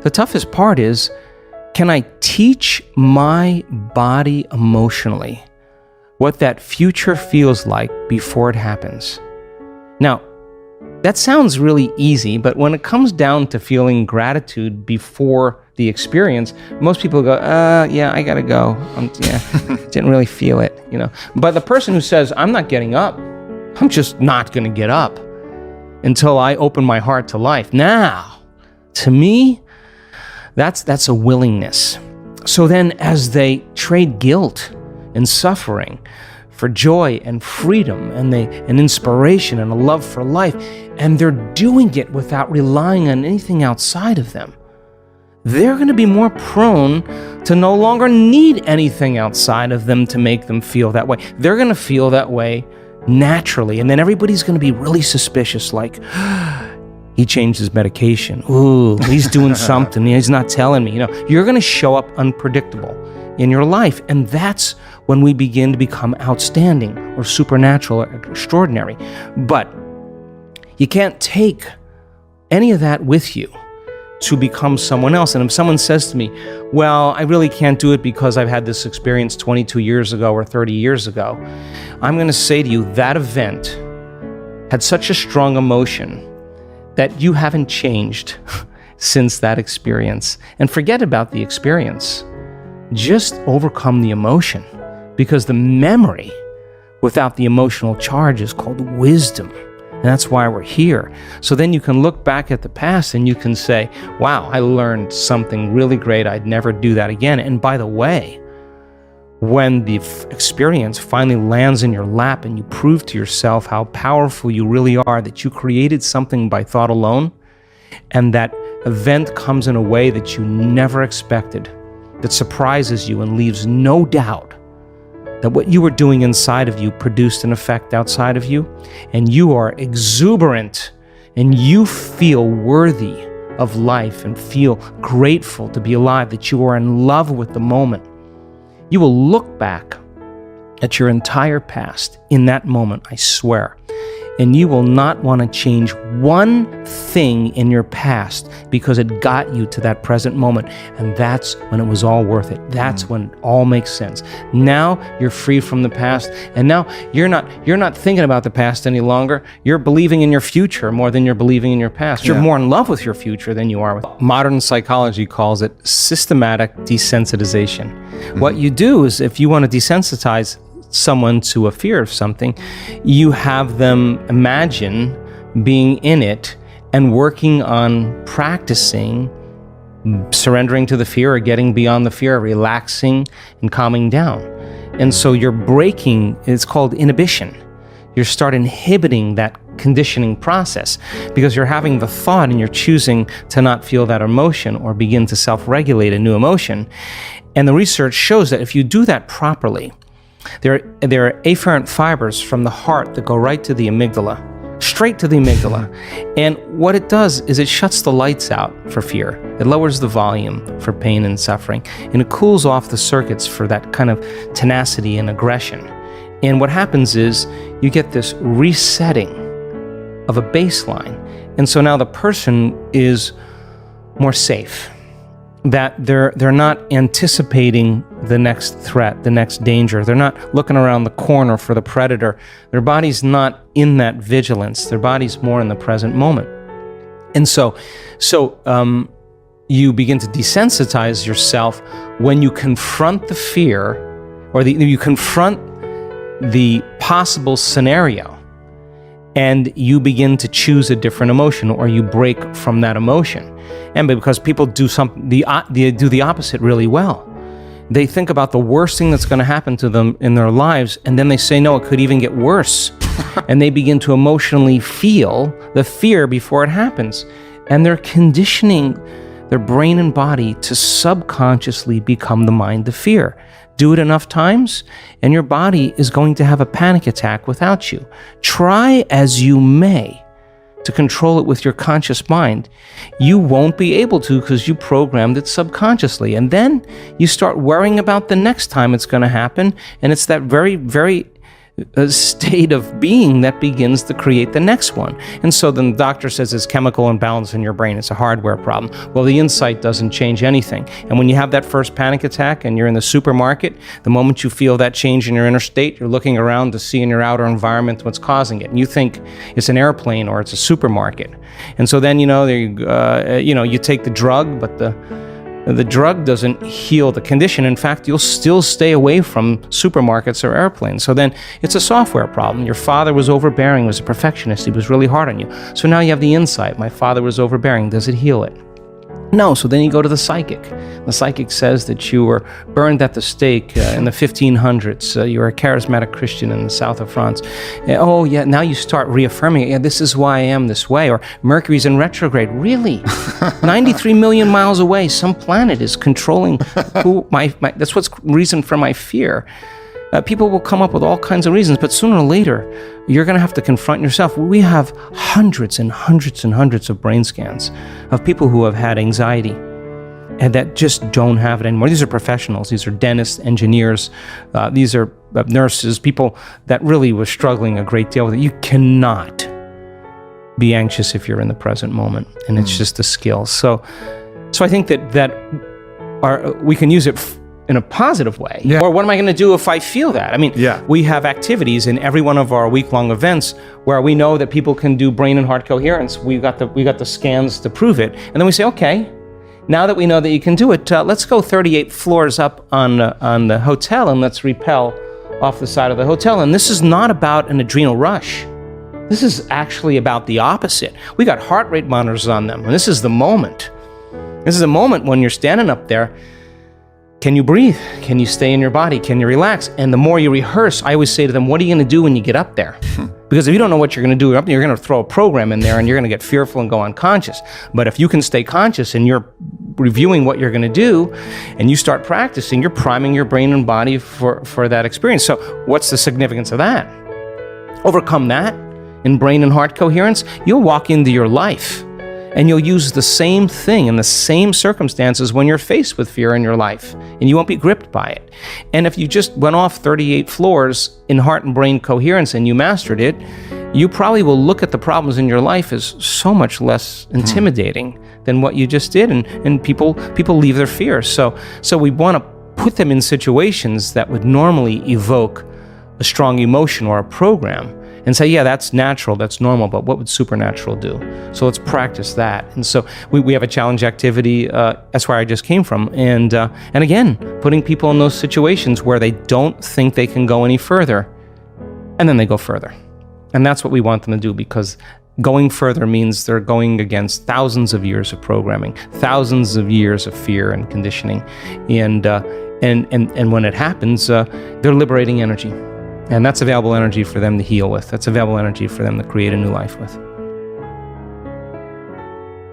The toughest part is, can I teach my body emotionally what that future feels like before it happens? Now, that sounds really easy, but when it comes down to feeling gratitude before the experience, most people go, yeah, I gotta go. Didn't really feel it, But the person who says, I'm not getting up, I'm just not gonna get up until I open my heart to life. Now, to me, that's a willingness. So then as they trade guilt and suffering for joy and freedom and inspiration and a love for life, and they're doing it without relying on anything outside of them, they're going to be more prone to no longer need anything outside of them to make them feel that way. They're going to feel that way naturally, and then everybody's going to be really suspicious, like, he changed his medication. Ooh, he's doing something. He's not telling me. You're going to show up unpredictable in your life, and that's when we begin to become outstanding or supernatural or extraordinary. But you can't take any of that with you to become someone else. And if someone says to me, well, I really can't do it because I've had this experience 22 years ago or 30 years ago, I'm going to say to you, that event had such a strong emotion that you haven't changed since that experience. And forget about the experience. Just overcome the emotion, because the memory without the emotional charge is called wisdom. And that's why we're here. So then you can look back at the past and you can say, wow, I learned something really great. I'd never do that again. And by the way, when the experience finally lands in your lap and you prove to yourself how powerful you really are, that you created something by thought alone, and that event comes in a way that you never expected, that surprises you and leaves no doubt that what you were doing inside of you produced an effect outside of you, and you are exuberant and you feel worthy of life and feel grateful to be alive, that you are in love with the moment, you will look back at your entire past in that moment, I swear, and you will not want to change one thing in your past because it got you to that present moment. And that's when it was all worth it. That's when it all makes sense. Now you're free from the past, and now you're not thinking about the past any longer. You're believing in your future more than you're believing in your past. You're more in love with your future than you are with. Modern psychology calls it systematic desensitization. What you do is, if you want to desensitize someone to a fear of something, you have them imagine being in it and working on practicing surrendering to the fear or getting beyond the fear, relaxing and calming down. And so you're breaking, it's called inhibition. You start inhibiting that conditioning process because you're having the thought and you're choosing to not feel that emotion or begin to self-regulate a new emotion. And the research shows that if you do that properly, there are afferent fibers from the heart that go right to the amygdala, straight to the amygdala. And what it does is it shuts the lights out for fear. It lowers the volume for pain and suffering. And it cools off the circuits for that kind of tenacity and aggression. And what happens is you get this resetting of a baseline. And so now the person is more safe, that they're not anticipating the next threat, the next danger. They're not looking around the corner for the predator. Their body's not in that vigilance. Their body's more in the present moment. And so you begin to desensitize yourself when you confront the fear, or you confront the possible scenario, and you begin to choose a different emotion, or you break from that emotion. And because people do they do the opposite really well. They think about the worst thing that's going to happen to them in their lives, and then they say, no, it could even get worse. And they begin to emotionally feel the fear before it happens. And they're conditioning their brain and body to subconsciously become the mind of fear. Do it enough times, and your body is going to have a panic attack without you. Try as you may to control it with your conscious mind, you won't be able to, because you programmed it subconsciously. And then you start worrying about the next time it's going to happen, and it's that very, very state of being that begins to create the next one. And so then the doctor says it's chemical imbalance in your brain. It's a hardware problem. Well, the insight doesn't change anything. And when you have that first panic attack and you're in the supermarket, the moment you feel that change in your inner state, you're looking around to see in your outer environment what's causing it. And you think it's an airplane or it's a supermarket. And so then, you take the drug, but the drug doesn't heal the condition. In fact, you'll still stay away from supermarkets or airplanes. So then it's a software problem. Your father was overbearing, was a perfectionist. He was really hard on you. So now you have the insight. My father was overbearing. Does it heal it? No. So then you go to the psychic. The psychic says that you were burned at the stake in the 1500s. You were a charismatic Christian in the south of France. Oh, yeah, now you start reaffirming it. Yeah, this is why I am this way. Or Mercury's in retrograde. Really? 93 million miles away, some planet is controlling who that's what's reason for my fear. People will come up with all kinds of reasons, but sooner or later, you're going to have to confront yourself. We have hundreds and hundreds and hundreds of brain scans of people who have had anxiety and that just don't have it anymore. These are professionals. These are dentists, engineers. These are nurses, people that really were struggling a great deal with it. You cannot be anxious if you're in the present moment, and it's just a skill. So I think that we can use it in a positive way. Yeah. Or what am I going to do if I feel that? I mean, we have activities in every one of our week-long events where we know that people can do brain and heart coherence. We got the scans to prove it. And then we say, okay, now that we know that you can do it, let's go 38 floors up on the hotel and let's rappel off the side of the hotel. And this is not about an adrenal rush. This is actually about the opposite. We got heart rate monitors on them. And this is the moment. This is a moment when you're standing up there. Can you breathe? Can you stay in your body? Can you relax? And the more you rehearse, I always say to them, what are you going to do when you get up there? Because if you don't know what you're going to do, you're going to throw a program in there and you're going to get fearful and go unconscious. But if you can stay conscious and you're reviewing what you're going to do and you start practicing, you're priming your brain and body for that experience. So what's the significance of that? Overcome that in brain and heart coherence, you'll walk into your life and you'll use the same thing in the same circumstances when you're faced with fear in your life, and you won't be gripped by it. And if you just went off 38 floors in heart and brain coherence and you mastered it, you probably will look at the problems in your life as so much less intimidating than what you just did, and people leave their fears. So we want to put them in situations that would normally evoke a strong emotion or a program, and say, yeah, that's natural, that's normal, but what would supernatural do? So let's practice that. And so we have a challenge activity, that's where I just came from. And again, putting people in those situations where they don't think they can go any further, and then they go further. And that's what we want them to do, because going further means they're going against thousands of years of programming, thousands of years of fear and conditioning. And when it happens, they're liberating energy. And that's available energy for them to heal with. That's available energy for them to create a new life with.